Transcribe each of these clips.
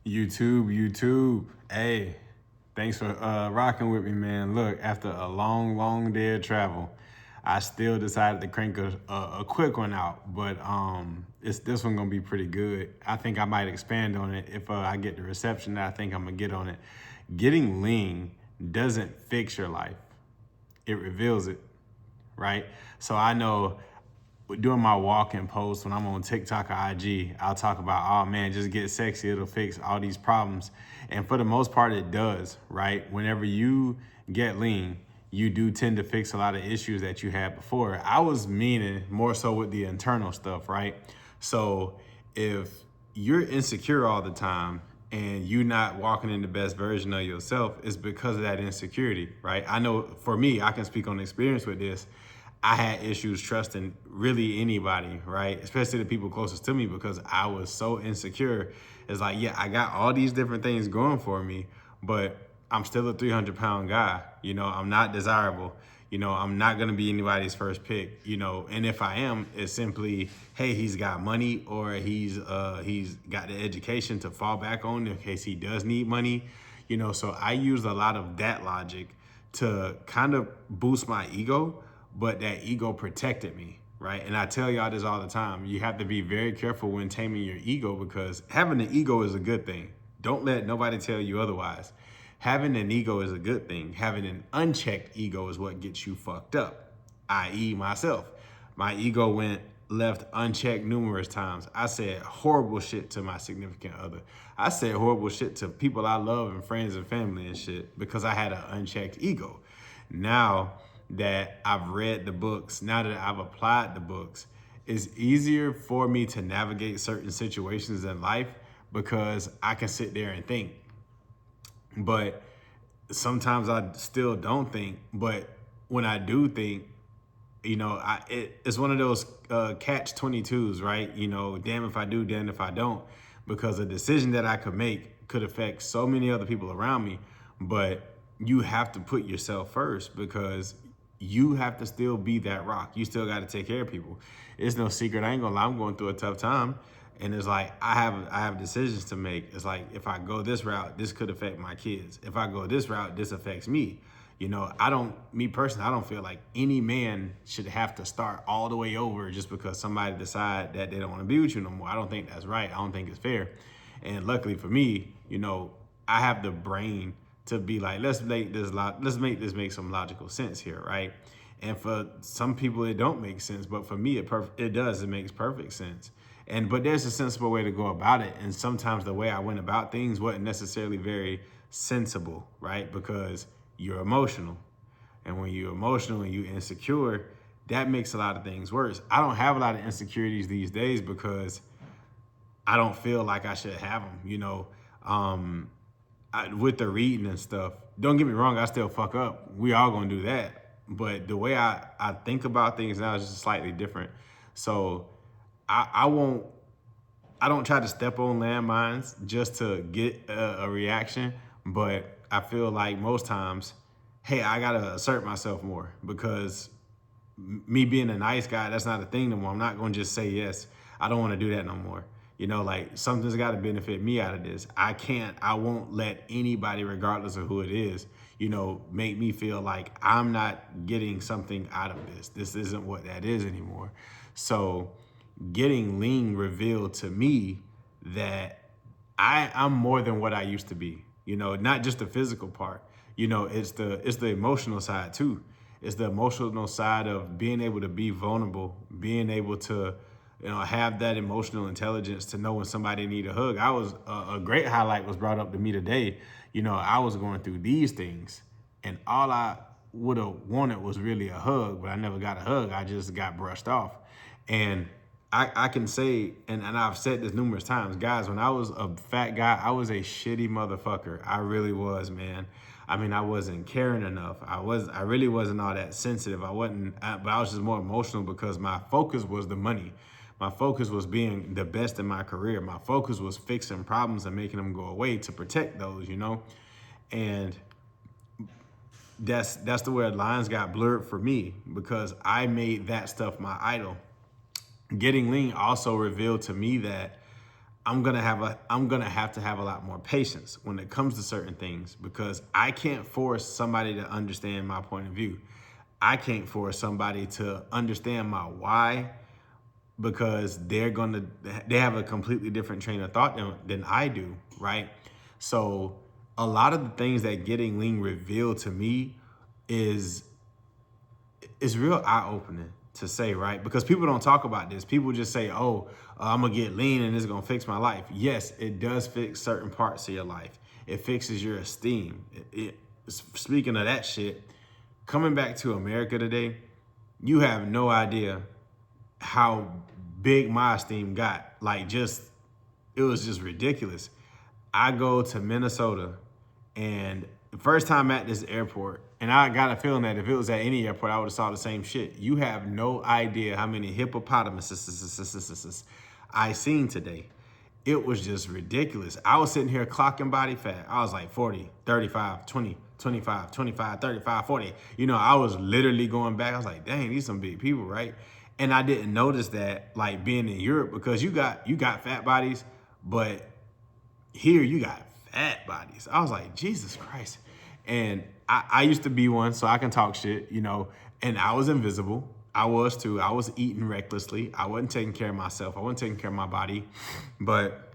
YouTube. Hey, thanks for rocking with me, man. Look, after a long day of travel, I still decided to crank a quick one out, but this one gonna be pretty good. I think I might expand on it if I get the reception that I think I'm gonna get on it. Getting lean doesn't fix your life; it reveals it, right? So I know doing my walk-in posts when I'm on TikTok or IG, I'll talk about, oh man, just get sexy. It'll fix all these problems. And for the most part, it does, right? Whenever you get lean, you do tend to fix a lot of issues that you had before. I was meaning more so with the internal stuff, right? So if you're insecure all the time and you're not walking in the best version of yourself, it's because of that insecurity, right? I know for me, I can speak on experience with this. I had issues trusting really anybody, right? Especially the people closest to me because I was so insecure. It's like, yeah, I got all these different things going for me, but I'm still a 300-pound guy. I'm not desirable. I'm not going to be anybody's first pick, and if I am, it's simply, hey, he's got money or he's got the education to fall back on in case he does need money, so I use a lot of that logic to kind of boost my ego, but that ego protected me, right? And I tell y'all this all the time. You have to be very careful when taming your ego because having an ego is a good thing. Don't let nobody tell you otherwise. Having an ego is a good thing. Having an unchecked ego is what gets you fucked up, i.e. myself. My ego went left unchecked numerous times. I said horrible shit to my significant other. I said horrible shit to people I love and friends and family and shit because I had an unchecked ego. Now that I've read the books, now that I've applied the books, it's easier for me to navigate certain situations in life because I can sit there and think. But sometimes I still don't think. But when I do think, it's one of those catch-22s, right? Damn if I do, damn if I don't. Because a decision that I could make could affect so many other people around me. But you have to put yourself first because you have to still be that rock. You still got to take care of people. It's no secret. I ain't gonna lie, I'm going through a tough time. And it's like, I have decisions to make. It's like, if I go this route, this could affect my kids. If I go this route, this affects me. Me personally, I don't feel like any man should have to start all the way over just because somebody decide that they don't want to be with you no more. I don't think that's right. I don't think it's fair. And luckily for me, I have the brain to be like, let's make this make some logical sense here, right? And for some people, it don't make sense, but for me, it does. It makes perfect sense. But there's a sensible way to go about it. And sometimes the way I went about things wasn't necessarily very sensible, right? Because you're emotional. And when you're emotional and you're insecure, that makes a lot of things worse. I don't have a lot of insecurities these days because I don't feel like I should have them, with the reading and stuff. Don't get me wrong, I still fuck up. We all gonna do that. But the way I think about things now is just slightly different. So I don't try to step on landmines just to get a reaction, but I feel like most times, hey, I gotta assert myself more because me being a nice guy, that's not a thing no more. I'm not gonna just say yes. I don't wanna do that no more. Like something's gotta benefit me out of this. I won't let anybody, regardless of who it is, make me feel like I'm not getting something out of this. This isn't what that is anymore. So getting lean revealed to me that I'm more than what I used to be, not just the physical part, it's the emotional side too. It's the emotional side of being able to be vulnerable, being able to, have that emotional intelligence to know when somebody need a hug. I was a great highlight was brought up to me today. I was going through these things and all I would have wanted was really a hug, but I never got a hug. I just got brushed off. And I can say, and I've said this numerous times, guys, when I was a fat guy, I was a shitty motherfucker. I really was, man. I wasn't caring enough. I really wasn't all that sensitive. But I was just more emotional because my focus was the money. My focus was being the best in my career. My focus was fixing problems and making them go away to protect those, And that's the way lines got blurred for me because I made that stuff my idol. Getting lean also revealed to me that I'm gonna have to have a lot more patience when it comes to certain things, because I can't force somebody to understand my point of view. I can't force somebody to understand my why, because they have a completely different train of thought than I do, right? So a lot of the things that getting lean revealed to me is real eye opening to say, right? Because people don't talk about this. People just say, "Oh, I'm gonna get lean and it's gonna fix my life." Yes, it does fix certain parts of your life. It fixes your esteem. Speaking of that shit, coming back to America today, you have no idea how big my esteem got. Like, just, it was just ridiculous. I go to Minnesota, and the first time at this airport, and I got a feeling that if it was at any airport, I would have saw the same shit. You have no idea how many hippopotamuses I seen today. It was just ridiculous. I was sitting here clocking body fat. I was like 40, 35, 20, 25, 25, 35, 40. You know, I was literally going back. I was like, dang, these some big people, right? And I didn't notice that, like, being in Europe, because you got fat bodies, but here you got fat bodies. I was like, Jesus Christ. And I used to be one, so I can talk shit, you know, and I was invisible. I was too. I was eating recklessly. I wasn't taking care of myself. I wasn't taking care of my body. But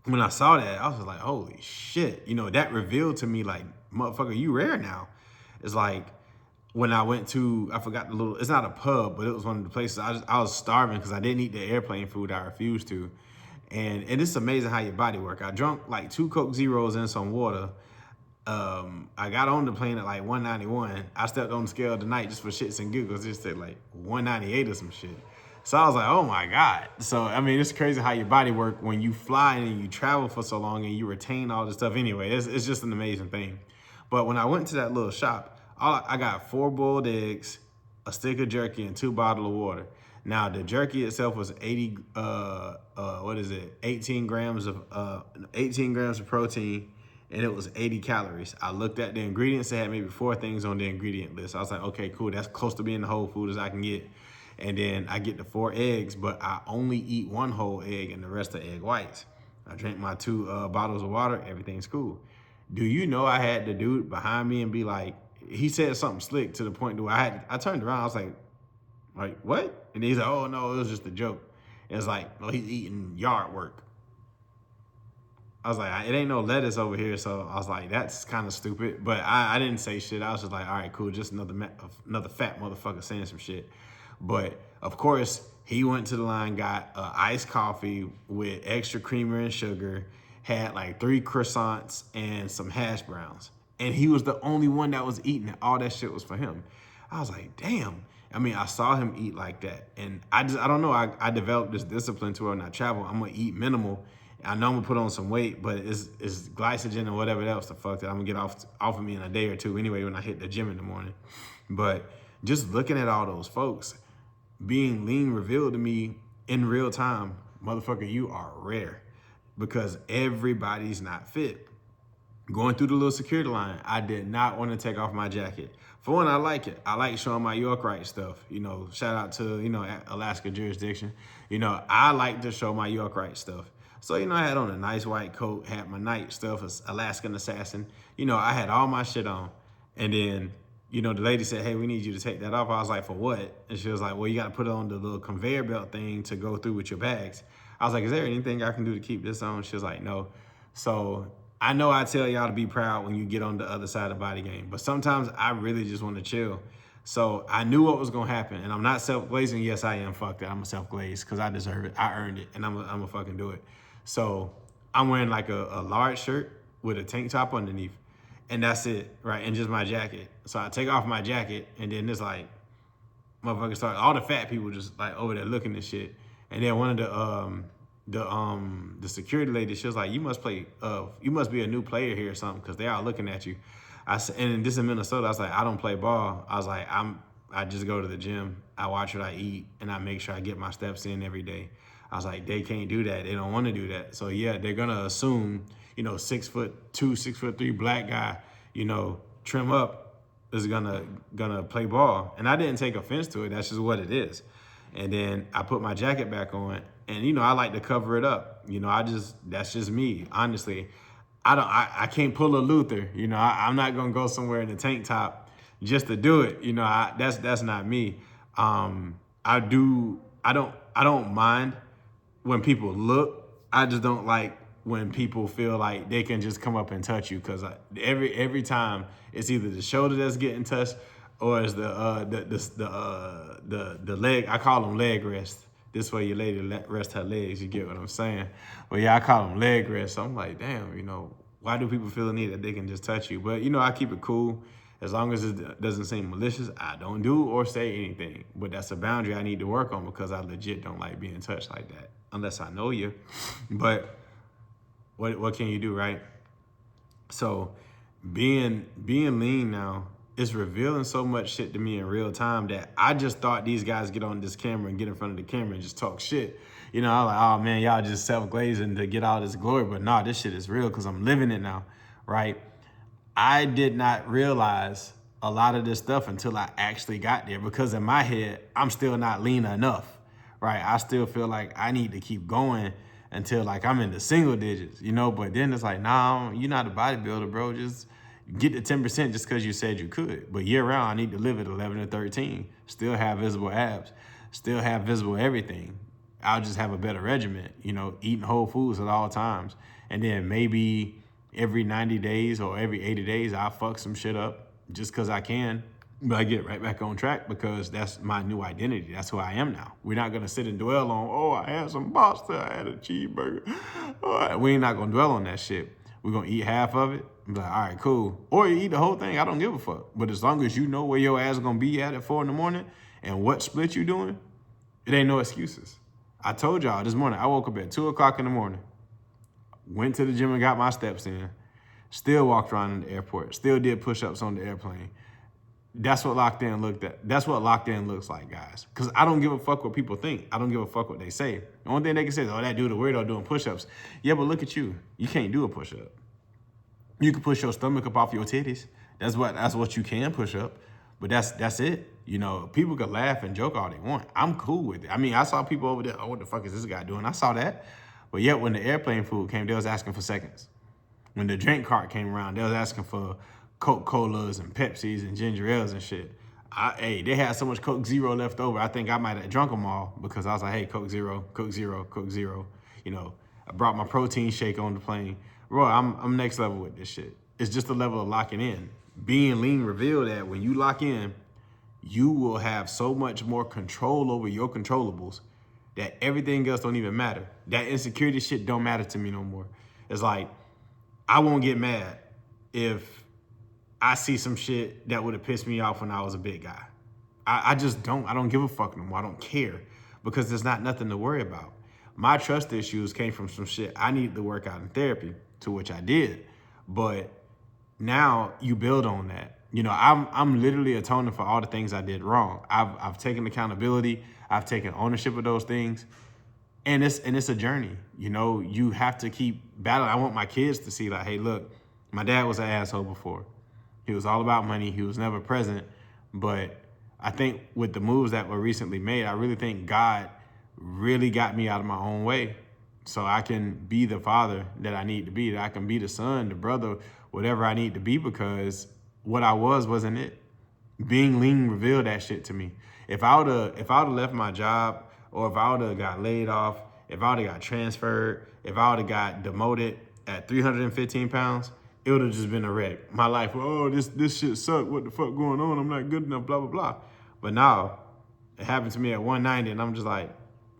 when I saw that, I was like, holy shit. You know, that revealed to me, like, motherfucker, you rare now. It's like, when I went to, I forgot the little, it's not a pub, but it was one of the places. I was starving because I didn't eat the airplane food. I refused to. And it's amazing how your body work. I drunk like 2 Coke Zeros and some water. I got on the plane at like 191. I stepped on the scale tonight just for shits and giggles, just at like 198 or some shit. So I was like, oh my God. So, I mean, it's crazy how your body work when you fly and you travel for so long and you retain all this stuff anyway. It's just an amazing thing. But when I went to that little shop, I got 4 boiled eggs, a stick of jerky, and 2 bottles of water. Now, the jerky itself was 18 grams of protein, and it was 80 calories. I looked at the ingredients. They had maybe 4 things on the ingredient list. I was like, okay, cool. That's close to being the whole food as I can get. And then I get the 4 eggs, but I only eat 1 whole egg and the rest are egg whites. I drink my 2 bottles of water. Everything's cool. Do you know I had the dude behind me and be like, he said something slick to the point where I turned around. I was like, what? And he's like, oh no, it was just a joke. And it's like, no, he's eating yard work. I was like, it ain't no lettuce over here. So I was like, that's kind of stupid. But I didn't say shit. I was just like, all right, cool. Just another fat motherfucker saying some shit. But of course, he went to the line, got iced coffee with extra creamer and sugar, had like 3 croissants and some hash browns. And he was the only one that was eating it. All that shit was for him. I was like, damn. I mean, I saw him eat like that. And I don't know. I developed this discipline to where when I travel, I'm going to eat minimal. I know I'm going to put on some weight, but it's glycogen and whatever else the fuck that I'm going to get off of me in a day or two anyway when I hit the gym in the morning. But just looking at all those folks, being lean revealed to me in real time, motherfucker, you are rare, because everybody's not fit. Going through the little security line, I did not want to take off my jacket. For one, I like it. I like showing my York right stuff. You know, shout out to, Alaska jurisdiction. I like to show my York right stuff. So, I had on a nice white coat, had my night stuff, as Alaskan Assassin. I had all my shit on. And then, the lady said, hey, we need you to take that off. I was like, for what? And she was like, well, you got to put it on the little conveyor belt thing to go through with your bags. I was like, is there anything I can do to keep this on? She was like, no. So I know I tell y'all to be proud when you get on the other side of the body game, but sometimes I really just want to chill. So I knew what was going to happen, and I'm not self-glazing. Yes, I am. Fuck that. I'm a self-glaze because I deserve it. I earned it, and I'm a fucking do it. So I'm wearing like a large shirt with a tank top underneath, and that's it, right? And just my jacket. So I take off my jacket, and then it's like, motherfuckers start, all the fat people just like over there looking at shit. And then one of the security lady, she was like, you must be a new player here or something, because they are looking at you. I said, and this in Minnesota, I was like, I don't play ball. I was like, I just go to the gym, I watch what I eat, and I make sure I get my steps in every day. I was like, they can't do that. They don't want to do that. So yeah, they're gonna assume, 6'2", 6'3" black guy, trim up is gonna play ball. And I didn't take offense to it. That's just what it is. And then I put my jacket back on, And, I like to cover it up. That's just me. Honestly, I can't pull a Luther. I'm not going to go somewhere in a tank top just to do it. That's not me. I don't mind when people look. I just don't like when people feel like they can just come up and touch you, because every time it's either the shoulder that's getting touched or it's the leg. I call them leg rest. This way your lady rest her legs. You get what I'm saying? But yeah, I call them leg rest. So I'm like, damn, why do people feel the need that they can just touch you? But I keep it cool. As long as it doesn't seem malicious, I don't do or say anything. But that's a boundary I need to work on, because I legit don't like being touched like that unless I know you. But what can you do, right? So being lean now is revealing so much shit to me in real time that I just thought these guys get on this camera and get in front of the camera and just talk shit. I'm like, oh man, y'all just self-glazing to get all this glory. But nah, this shit is real because I'm living it now, right? I did not realize a lot of this stuff until I actually got there, because in my head, I'm still not lean enough, right? I still feel like I need to keep going until like I'm in the single digits, but then it's like, nah, you're not a bodybuilder, bro. Just get to 10% just because you said you could. But year round, I need to live at 11 or 13, still have visible abs, still have visible everything. I'll just have a better regimen, eating whole foods at all times. And then maybe every 90 days or every 80 days, I'll fuck some shit up just because I can. But I get right back on track because that's my new identity. That's who I am now. We're not going to sit and dwell on, oh, I had some pasta, I had a cheeseburger. We ain't not going to dwell on that shit. We're going to eat half of it and be like, all right, cool. Or you eat the whole thing. I don't give a fuck. But as long as you know where your ass is going to be at 4 in the morning and what split you doing, it ain't no excuses. I told y'all this morning, I woke up at 2 o'clock in the morning, went to the gym and got my steps in, still walked around in the airport, still did push-ups on the airplane. That's what locked in That's what locked in looks like, guys. Because I don't give a fuck what people think. I don't give a fuck what they say. The only thing they can say is, oh, that dude a weirdo doing push-ups. Yeah, but look at you. You can't do a push-up. You can push your stomach up off your titties. That's what you can push up. But that's it. People can laugh and joke all they want. I'm cool with it. I mean, I saw people over there, oh, what the fuck is this guy doing? I saw that. But yet when the airplane food came, they was asking for seconds. When the drink cart came around, they was asking for Coca-Colas and Pepsis and ginger ales and shit. They had so much Coke Zero left over. I think I might have drunk them all because I was like, hey, Coke Zero, Coke Zero, Coke Zero. I brought my protein shake on the plane. Bro, I'm next level with this shit. It's just a level of locking in. Being lean revealed that when you lock in, you will have so much more control over your controllables that everything else don't even matter. That insecurity shit don't matter to me no more. It's like, I won't get mad if I see some shit that would have pissed me off when I was a big guy. I just don't. I don't give a fuck no more. I don't care because there's not nothing to worry about. My trust issues came from some shit I needed to work out in therapy, to which I did. But now you build on that. I'm literally atoning for all the things I did wrong. I've taken accountability. I've taken ownership of those things. And it's a journey. You have to keep battling. I want my kids to see like, hey, look, my dad was an asshole before. He was all about money. He was never present. But I think with the moves that were recently made, I really think God really got me out of my own way so I can be the father that I need to be, that I can be the son, the brother, whatever I need to be, because what I wasn't it. Being lean revealed that shit to me. If I would've left my job, or if I would've got laid off, if I would've got transferred, if I would've got demoted at 315 pounds, it would have just been a wreck. My life, oh, this shit sucked. What the fuck going on? I'm not good enough, blah, blah, blah. But now, it happened to me at 190, and I'm just like,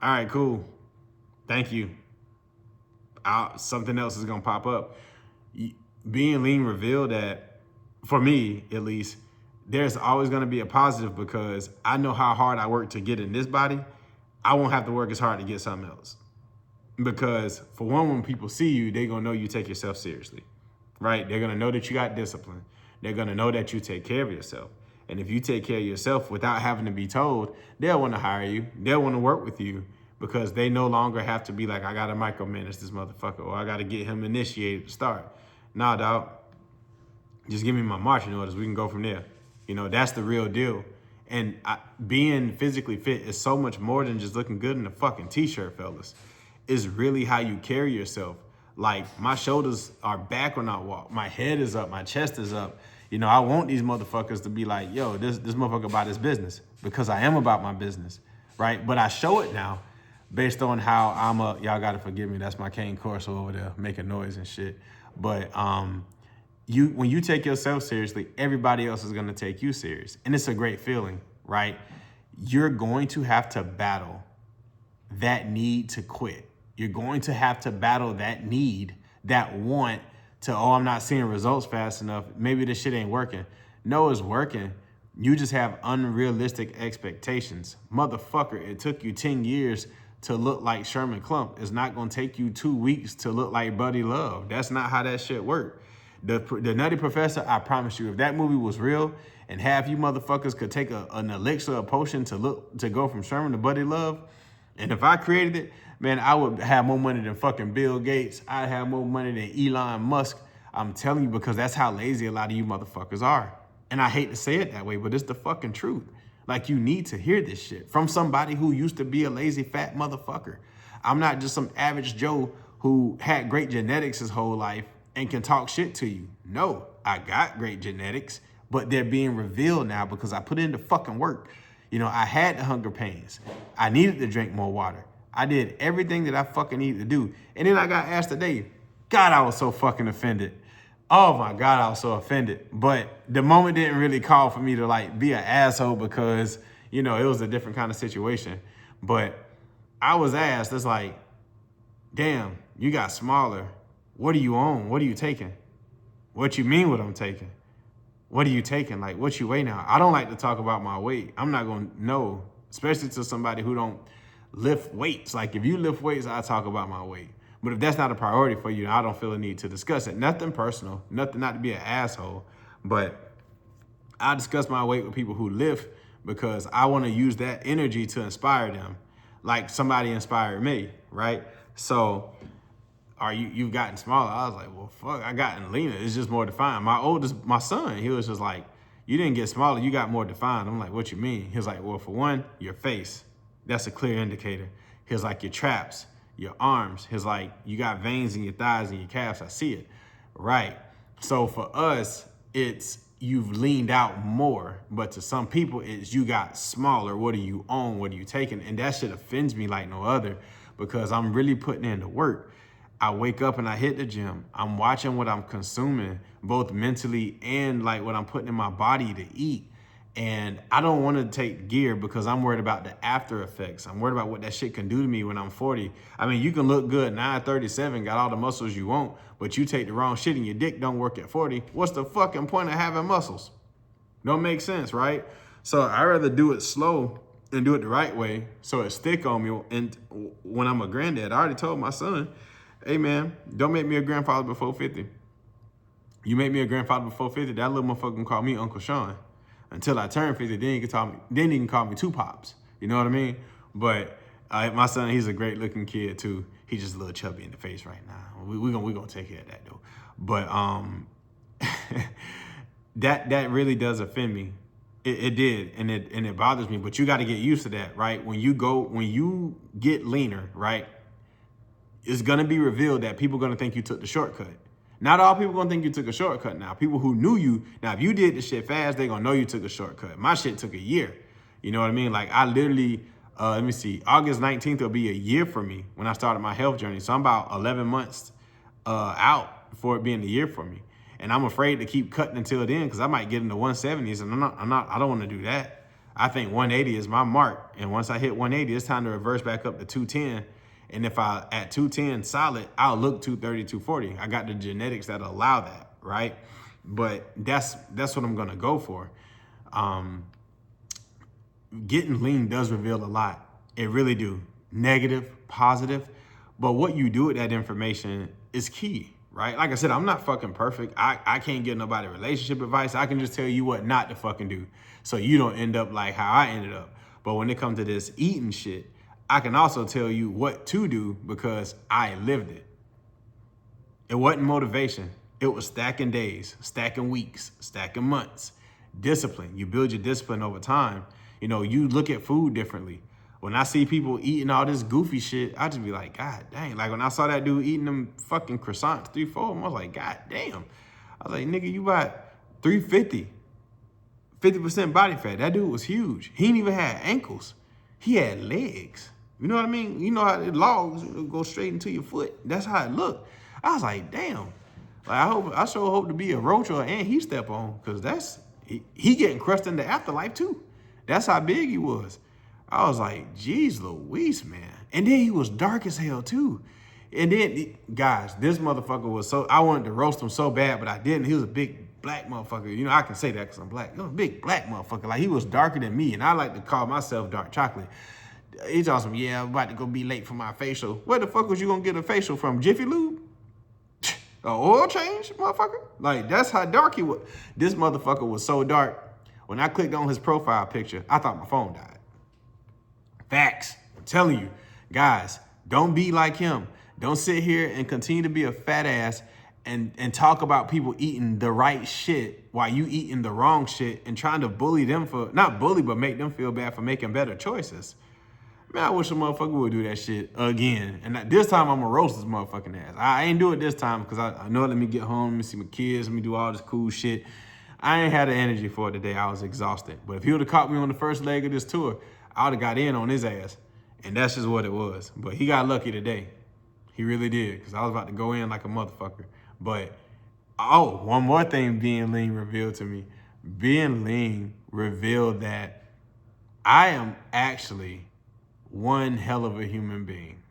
all right, cool. Thank you. Something else is going to pop up. Being lean revealed that, for me at least, there's always going to be a positive because I know how hard I work to get in this body. I won't have to work as hard to get something else. Because, for one, when people see you, they're going to know you take yourself seriously. Right? They're going to know that you got discipline. They're going to know that you take care of yourself. And if you take care of yourself without having to be told, they'll want to hire you. They'll want to work with you because they no longer have to be like, I got to micromanage this motherfucker, or I got to get him initiated to start. Nah, dog. Just give me my marching orders. We can go from there. That's the real deal. And being physically fit is so much more than just looking good in a fucking t-shirt, fellas. It's really how you carry yourself. Like, my shoulders are back when I walk. My head is up. My chest is up. You know, I want these motherfuckers to be like, yo, this motherfucker about his business, because I am about my business, right? But I show it now based on how y'all gotta forgive me. That's my cane corso over there making noise and shit. But when you take yourself seriously, everybody else is gonna take you serious. And it's a great feeling, right? You're going to have to battle that need to quit. You're going to have to battle that need, that want to, oh, I'm not seeing results fast enough. Maybe this shit ain't working. No, it's working. You just have unrealistic expectations. Motherfucker, it took you 10 years to look like Sherman Klump. It's not gonna take you 2 weeks to look like Buddy Love. That's not how that shit worked. The Nutty Professor, I promise you, if that movie was real and half you motherfuckers could take an elixir, a potion to go from Sherman to Buddy Love, and if I created it, man, I would have more money than fucking Bill Gates. I'd have more money than Elon Musk. I'm telling you, because that's how lazy a lot of you motherfuckers are. And I hate to say it that way, but it's the fucking truth. Like, you need to hear this shit from somebody who used to be a lazy fat motherfucker. I'm not just some average Joe who had great genetics his whole life and can talk shit to you. No, I got great genetics, but they're being revealed now because I put in the fucking work. You know, I had the hunger pains. I needed to drink more water. I did everything that I fucking needed to do. And then I got asked today. God, I was so fucking offended. Oh my God, I was so offended. But the moment didn't really call for me to like be an asshole because, you know, it was a different kind of situation. But I was asked, it's like, damn, you got smaller. What are you on? What are you taking? What you mean what I'm taking? What are you taking? Like, what you weigh now? I don't like to talk about my weight. I'm not going to know, especially to somebody who don't lift weights. Like, if you lift weights, I talk about my weight. But if that's not a priority for you, I don't feel a need to discuss it. Nothing personal, nothing, not to be an asshole, but I discuss my weight with people who lift because I want to use that energy to inspire them, like somebody inspired me, right? So, you've gotten smaller? I was like, well, fuck, I gotten leaner. It's just more defined. My son, he was just like, you didn't get smaller, you got more defined. I'm like, what you mean? He was like, well, for one, your face, that's a clear indicator. He was like, your traps, your arms. He's like, you got veins in your thighs and your calves. I see it. Right. So for us, it's you've leaned out more. But to some people, it's you got smaller. What are you on? What are you taking? And that shit offends me like no other because I'm really putting in the work. I wake up and I hit the gym. I'm watching what I'm consuming, both mentally and like what I'm putting in my body to eat. And I don't want to take gear because I'm worried about the after effects. I'm worried about what that shit can do to me when I'm 40. I mean, you can look good 937, got all the muscles you want, but you take the wrong shit and your dick don't work at 40. What's the fucking point of having muscles? Don't make sense, right? So I'd rather do it slow and do it the right way so it stick on me. And when I'm a granddad, I already told my son, hey man, don't make me a grandfather before 50. You make me a grandfather before 50, that little motherfucker can call me Uncle Sean. Until I turn 50, then he can call me two pops. You know what I mean? But my son, he's a great looking kid too. He's just a little chubby in the face right now. We gonna take care of that though. But that really does offend me. It did, and it bothers me. But you got to get used to that, right? When you get leaner, right? It's gonna be revealed that people are gonna think you took the shortcut. Not all people gonna think you took a shortcut now. People who knew you, now if you did the shit fast, they gonna know you took a shortcut. My shit took a year. You know what I mean? Like I literally, let me see, August 19th will be a year for me when I started my health journey. So I'm about 11 months out for it being a year for me. And I'm afraid to keep cutting until then because I might get into 170s and I don't wanna do that. I think 180 is my mark. And once I hit 180, it's time to reverse back up to 210. And if I, at 210 solid, I'll look 230, 240. I got the genetics that allow that, right? But that's what I'm gonna go for. Getting lean does reveal a lot. It really do. Negative, positive. But what you do with that information is key, right? Like I said, I'm not fucking perfect. I can't give nobody relationship advice. I can just tell you what not to fucking do so you don't end up like how I ended up. But when it comes to this eating shit, I can also tell you what to do because I lived it. It wasn't motivation. It was stacking days, stacking weeks, stacking months. Discipline. You build your discipline over time. You know, you look at food differently. When I see people eating all this goofy shit, I just be like, God dang. Like when I saw that dude eating them fucking croissants, 3, 4 of them, I was like, God damn. I was like, nigga, you bought 350, 50% body fat. That dude was huge. He didn't even have ankles. He had legs. You know what I mean? You know how the logs go straight into your foot. That's how it looked. I was like, damn. Like I sure hope to be a roach or an ant he step on, because he getting crushed in the afterlife too. That's how big he was. I was like, geez Louise, man. And then he was dark as hell too. And then, guys, this motherfucker was I wanted to roast him so bad, but I didn't. He was a big black motherfucker. You know, I can say that because I'm black. He was a big black motherfucker. Like, he was darker than me, and I like to call myself dark chocolate. He's awesome. Yeah, I'm about to go be late for my facial. Where the fuck was you gonna get a facial from? Jiffy Lube? A oil change, motherfucker? Like, that's how dark he was. This motherfucker was so dark. When I clicked on his profile picture, I thought my phone died. Facts. I'm telling you, guys, don't be like him. Don't sit here and continue to be a fat ass and talk about people eating the right shit while you eating the wrong shit and trying to bully them for, not bully, but make them feel bad for making better choices. Man, I wish a motherfucker would do that shit again. And this time I'm gonna roast this motherfucking ass. I ain't do it this time because I know, let me get home, let me see my kids, let me do all this cool shit. I ain't had the energy for it today. I was exhausted. But if he would have caught me on the first leg of this tour, I would have got in on his ass. And that's just what it was. But he got lucky today. He really did, because I was about to go in like a motherfucker. But, oh, one more thing Being Lean revealed to me. Being Lean revealed that I am actually one hell of a human being.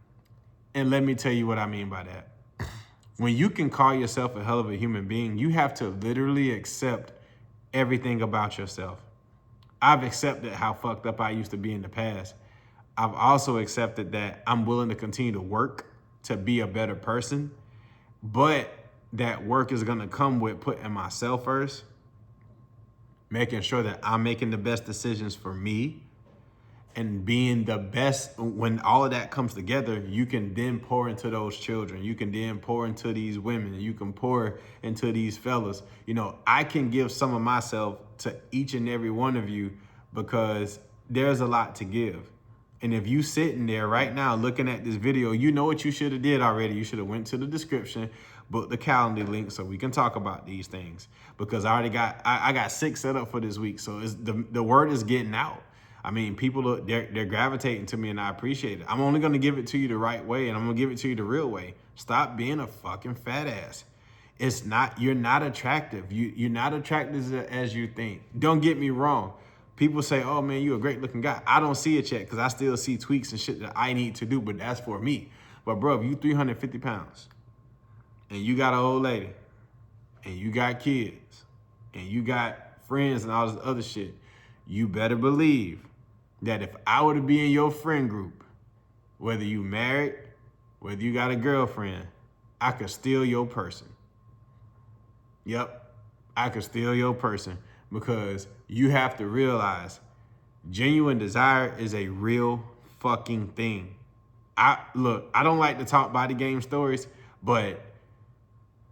And let me tell you what I mean by that. When you can call yourself a hell of a human being, you have to literally accept everything about yourself. I've accepted how fucked up I used to be in the past. I've also accepted that I'm willing to continue to work to be a better person, but that work is gonna come with putting myself first, making sure that I'm making the best decisions for me, and being the best. When all of that comes together, you can then pour into those children. You can then pour into these women. You can pour into these fellas. You know, I can give some of myself to each and every one of you because there's a lot to give. And if you sitting there right now looking at this video, you know what you should have did already. You should have went to the description, booked the calendar link so we can talk about these things, because I got 6 set up for this week. So the word is getting out. I mean, people, they're gravitating to me, and I appreciate it. I'm only going to give it to you the right way, and I'm going to give it to you the real way. Stop being a fucking fat ass. You're not attractive. You're not attractive as you think. Don't get me wrong. People say, oh man, you a great looking guy. I don't see it yet because I still see tweaks and shit that I need to do, but that's for me. But bro, if you 350 pounds and you got an old lady and you got kids and you got friends and all this other shit, you better believe that if I were to be in your friend group, whether you married, whether you got a girlfriend, I could steal your person. Yep, I could steal your person, because you have to realize genuine desire is a real fucking thing. I don't like to talk body game stories, but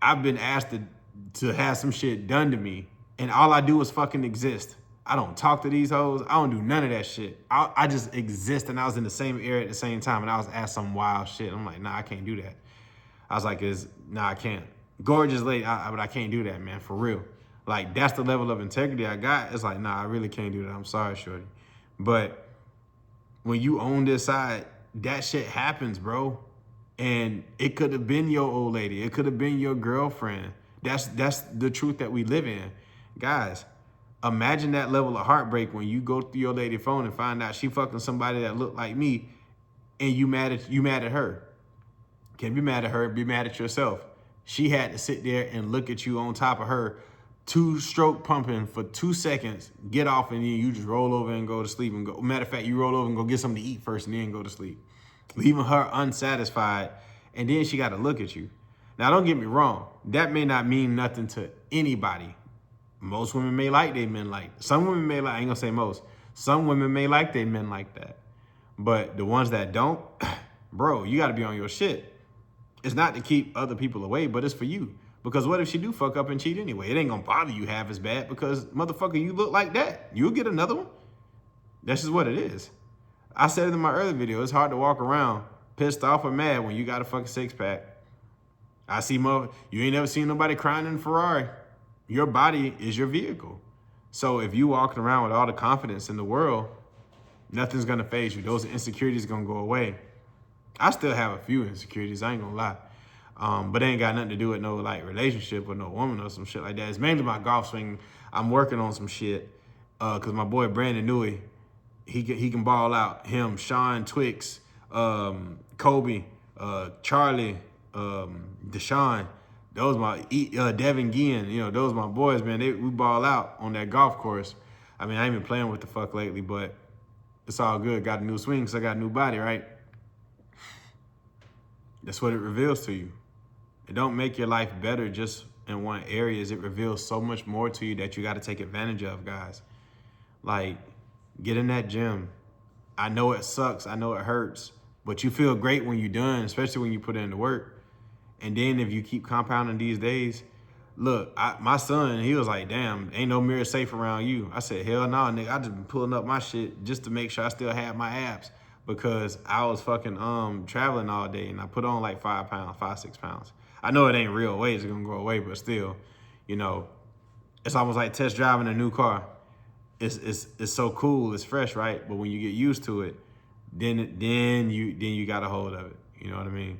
I've been asked to have some shit done to me, and all I do is fucking exist. I don't talk to these hoes. I don't do none of that shit. I just exist, and I was in the same area at the same time, and I was asked some wild shit. I'm like, nah, I can't do that. I was like, nah, I can't. Gorgeous lady, but I can't do that, man, for real. Like, that's the level of integrity I got. It's like, nah, I really can't do that. I'm sorry, shorty. But when you own this side, that shit happens, bro. And it could have been your old lady. It could have been your girlfriend. That's the truth that we live in. Guys, imagine that level of heartbreak when you go through your lady's phone and find out she fucking somebody that looked like me, and you mad at her. Can't be mad at her, be mad at yourself. She had to sit there and look at you on top of her, 2-stroke pumping for 2 seconds, get off, and then you just roll over and go to sleep and go. Matter of fact, you roll over and go get something to eat first and then go to sleep, leaving her unsatisfied, and then she got to look at you. Now, don't get me wrong. That may not mean nothing to anybody. Most women may like their men like, some women may like, I ain't gonna say most, some women may like their men like that. But the ones that don't, bro, you got to be on your shit. It's not to keep other people away, but it's for you. Because what if she do fuck up and cheat anyway? It ain't gonna bother you half as bad because, motherfucker, you look like that. You'll get another one. That's just what it is. I said it in my earlier video. It's hard to walk around pissed off or mad when you got a fucking six-pack. You ain't never seen nobody crying in a Ferrari. Your body is your vehicle. So if you walking around with all the confidence in the world, nothing's gonna faze you. Those insecurities gonna go away. I still have a few insecurities, I ain't gonna lie. But it ain't got nothing to do with no like relationship or no woman or some shit like that. It's mainly my golf swing. I'm working on some shit. Cause my boy Brandon Newey, he can ball out. Him, Sean Twix, Kobe, Charlie, Deshaun, those my Devin Guillen, you know, those my boys, man. We ball out on that golf course. I mean, I ain't been playing with the fuck lately, but it's all good. Got a new swing because I got a new body, right? That's what it reveals to you. It don't make your life better just in one area. It reveals so much more to you that you got to take advantage of, guys. Like, get in that gym. I know it sucks. I know it hurts. But you feel great when you're done, especially when you put in the work. And then if you keep compounding these days, look, my son, he was like, damn, ain't no mirror safe around you. I said, hell no, nigga. I just been pulling up my shit just to make sure I still have my abs because I was fucking traveling all day and I put on like 6 pounds. I know it ain't real weight, it's gonna go away, but still, you know, it's almost like test driving a new car. It's so cool, it's fresh, right? But when you get used to it, then you got a hold of it. You know what I mean?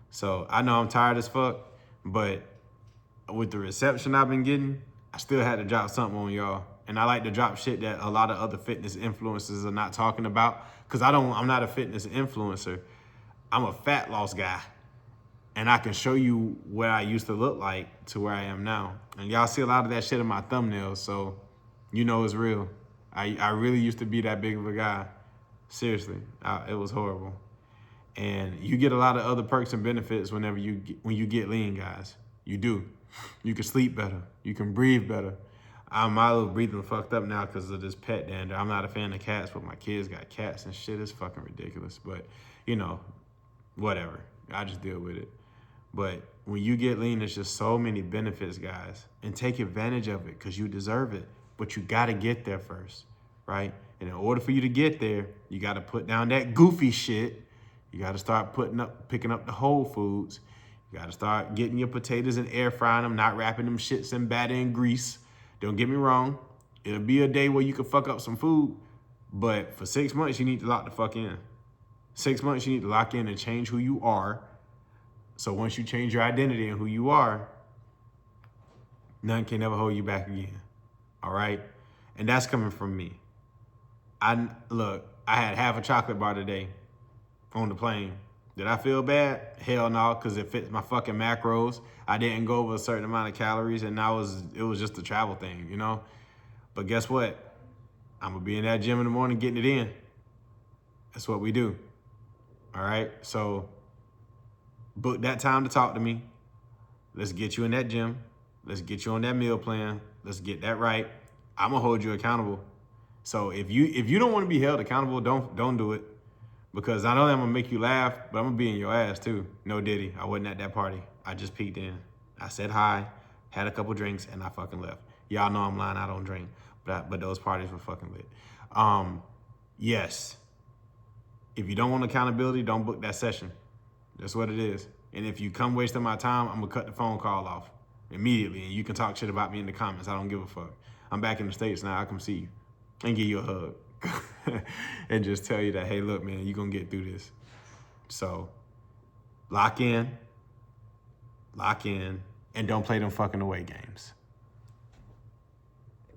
So I know I'm tired as fuck, but with the reception I've been getting, I still had to drop something on y'all. And I like to drop shit that a lot of other fitness influencers are not talking about. Cause I'm not a fitness influencer. I'm a fat loss guy. And I can show you where I used to look like to where I am now. And y'all see a lot of that shit in my thumbnails, so you know it's real. I really used to be that big of a guy. Seriously, it was horrible. And you get a lot of other perks and benefits when you get lean, guys. You do. You can sleep better. You can breathe better. My little breathing fucked up now because of this pet dander. I'm not a fan of cats, but my kids got cats and shit. It's fucking ridiculous. But, you know, whatever. I just deal with it. But when you get lean, there's just so many benefits, guys. And take advantage of it because you deserve it. But you got to get there first, right? And in order for you to get there, you got to put down that goofy shit. You got to start picking up the whole foods. You got to start getting your potatoes and air frying them, not wrapping them shits in batter and grease. Don't get me wrong. It'll be a day where you can fuck up some food. But for 6 months, you need to lock the fuck in. 6 months, you need to lock in and change who you are. So once you change your identity and who you are, none can ever hold you back again. All right? And that's coming from me. Look, I had half a chocolate bar today on the plane. Did I feel bad? Hell no, because it fits my fucking macros. I didn't go over a certain amount of calories, and it was just a travel thing, you know? But guess what? I'm going to be in that gym in the morning getting it in. That's what we do. All right? So book that time to talk to me. Let's get you in that gym. Let's get you on that meal plan. Let's get that right. I'm going to hold you accountable. So if you don't want to be held accountable, don't do it. Because I know that I'm going to make you laugh, but I'm going to be in your ass too. No diddy. I wasn't at that party. I just peeked in. I said hi, had a couple drinks, and I fucking left. Y'all know I'm lying. I don't drink. But those parties were fucking lit. Yes. If you don't want accountability, don't book that session. That's what it is. And if you come wasting my time, I'm going to cut the phone call off immediately. And you can talk shit about me in the comments. I don't give a fuck. I'm back in the States now. I come see you and give you a hug. And just tell you that, hey, look, man, you're going to get through this. So lock in, and don't play them fucking away games.